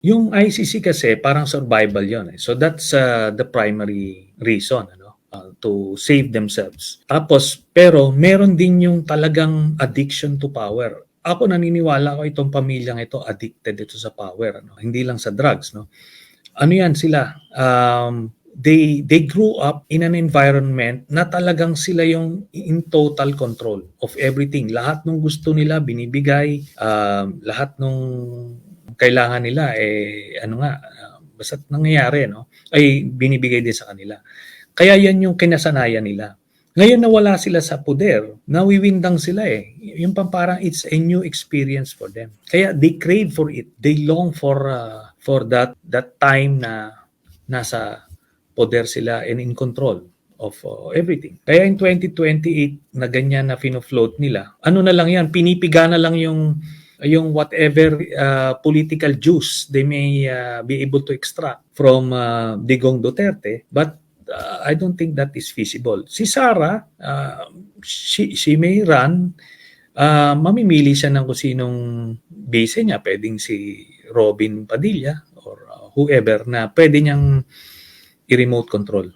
Yung ICC kasi parang survival 'yon, eh. So that's, the primary reason ano, to save themselves. Tapos pero meron din yung talagang addiction to power. Ako naniniwala ako itong pamilyang ito addicted ito sa power ano, hindi lang sa drugs 'no. Ano 'yan sila, they grew up in an environment na talagang sila yung in total control of everything. Lahat ng gusto nila binibigay, lahat nung kailangan nila, eh, ano nga, basta't nangyayari 'no, ay binibigay din sa kanila. Kaya 'yan yung kinasanayan nila. Ngayon na wala sila sa poder, nawiwindang sila, eh. Yung parang it's a new experience for them. Kaya they crave for it. They long for that time na nasa poder sila and in control of everything. Kaya in 2028 na ganyan na fino-float nila, ano na lang yan, pinipiga na lang yung whatever political juice they may be able to extract from Digong Duterte, but I don't think that is feasible. Si Sara, she may run, mamimili siya ng kung sinong base niya, pwedeng si Robin Padilla or whoever na pwede niyang i-remote control.